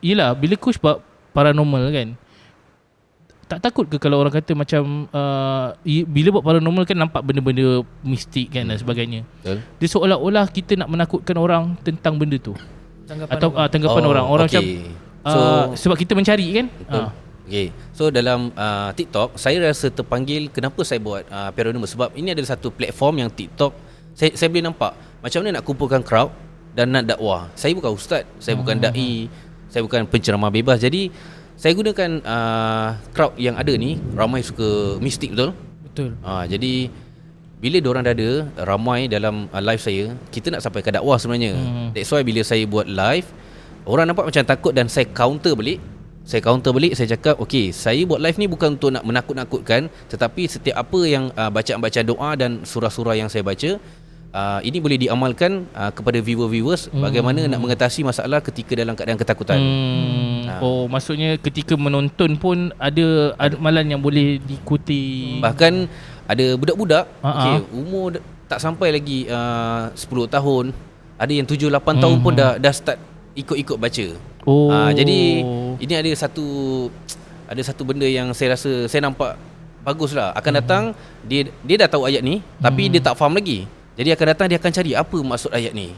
yelah, bila coach buat paranormal kan, tak takut ke kalau orang kata macam bila buat paranormal kan nampak benda-benda mistik kan dan sebagainya. Betul. Dia seolah-olah kita nak menakutkan orang tentang benda tu. Tanggapan orang macam sebab kita mencari kan. Okay. So dalam TikTok, saya rasa terpanggil kenapa saya buat paranormal, sebab ini adalah satu platform yang TikTok saya boleh nampak macam mana nak kumpulkan crowd dan nak dakwah. Saya bukan ustaz, saya bukan dai, saya bukan penceramah bebas. Jadi saya gunakan crowd yang ada ni ramai suka mistik, betul? Betul. Jadi bila diorang dah ada ramai dalam live saya, kita nak sampai ke dakwah sebenarnya. That's why bila saya buat live, orang nampak macam takut dan saya counter balik. Saya cakap, okay, saya buat live ni bukan untuk nak menakut-nakutkan, tetapi setiap apa yang bacaan-bacaan doa dan surah-surah yang saya baca, ini boleh diamalkan kepada viewers bagaimana nak mengatasi masalah ketika dalam keadaan ketakutan. Oh, maksudnya ketika menonton pun ada amalan yang boleh diikuti. Bahkan ada budak-budak umur tak sampai lagi 10 tahun, ada yang 7-8 tahun pun dah start ikut-ikut baca. Jadi ini ada satu benda yang saya rasa saya nampak baguslah. Akan datang dia dah tahu ayat ni, tapi dia tak faham lagi. Jadi akan datang dia akan cari apa maksud ayat ni.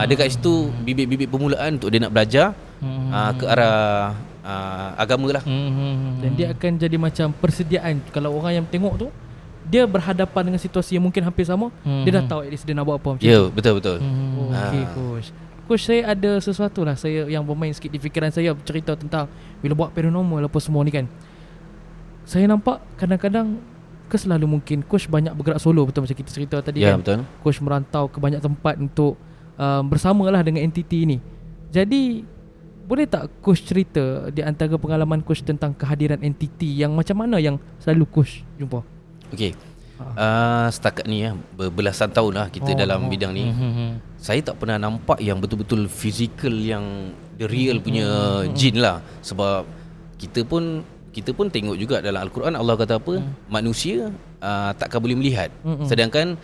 Dekat situ bibit-bibit permulaan untuk dia nak belajar ke arah agama lah. Dan dia akan jadi macam persediaan. Kalau orang yang tengok tu, dia berhadapan dengan situasi yang mungkin hampir sama, dia dah tahu at least dia nak buat apa macam tu. Ya, betul-betul. Okay, Coach, saya ada sesuatu lah saya yang bermain sikit di fikiran saya, cerita tentang bila buat paranormal apa semua ni kan. Saya nampak kadang-kadang selalu mungkin Coach banyak bergerak solo, betul macam kita cerita tadi kan. Betul. Coach merantau ke banyak tempat untuk bersamalah dengan entiti ni. Jadi boleh tak Coach cerita di antara pengalaman Coach tentang kehadiran entiti yang macam mana yang selalu Coach jumpa? Okey. Setakat ni berbelasan tahun lah kita dalam bidang ni. Saya tak pernah nampak yang betul-betul fizikal, yang the real punya jin lah. Sebab kita pun tengok juga dalam Al-Quran Allah kata apa? Manusia takkan boleh melihat. Sedangkan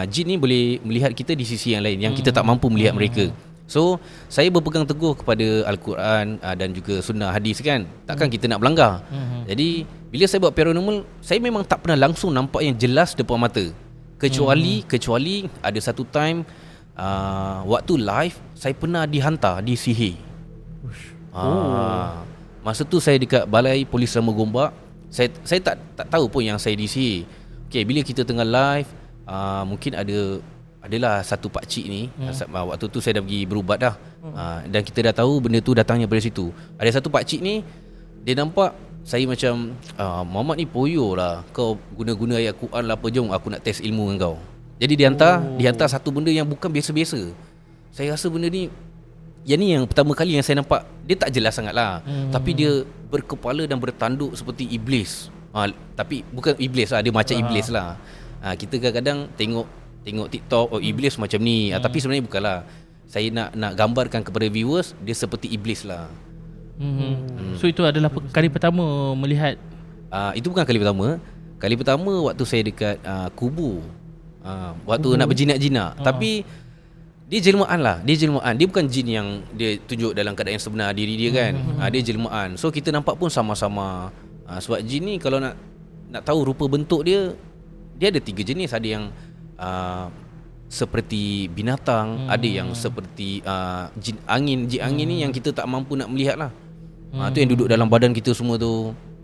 jin ni boleh melihat kita di sisi yang lain yang kita tak mampu melihat mereka. So saya berpegang teguh kepada Al-Quran dan juga sunnah hadis kan. Takkan kita nak melanggar. Jadi bila saya buat paranormal, saya memang tak pernah langsung nampak yang jelas depan mata. Kecuali ada satu time waktu live saya pernah dihantar, disihir. Masa tu saya dekat Balai Polis Selama Gombak. Saya tak tahu pun yang saya disihir. Okay, bila kita tengah live, mungkin adalah satu pakcik ni. Waktu tu saya dah pergi berubat dah. Dan kita dah tahu benda tu datangnya dari situ. Ada satu pakcik ni, dia nampak saya macam Muhammad ni poyo lah, kau guna-guna ayat Quran lah apa, jom aku nak test ilmu dengan kau. Jadi dia hantar satu benda yang bukan biasa-biasa. Saya rasa benda ni, yang ni yang pertama kali yang saya nampak. Dia tak jelas sangat lah, tapi dia berkepala dan bertanduk seperti iblis. Tapi bukan iblis lah, dia macam iblis lah. Kita kadang-kadang tengok TikTok, iblis macam ni, tapi sebenarnya bukanlah. Saya nak gambarkan kepada viewers, dia seperti iblis lah. So itu adalah kali pertama melihat? Itu bukan kali pertama. Kali pertama waktu saya dekat kubur, waktu nak berjinak-jinak. Tapi dia jelmaan lah. Dia bukan jin yang dia tunjuk dalam keadaan yang sebenar diri dia kan. Dia jelmaan. So kita nampak pun sama-sama. Sebab jin ni kalau nak tahu rupa bentuk dia ada 3 jenis. Ada yang seperti binatang, ada yang seperti jin angin. Jin angin ni yang kita tak mampu nak melihat lah. Tu yang duduk dalam badan kita semua tu.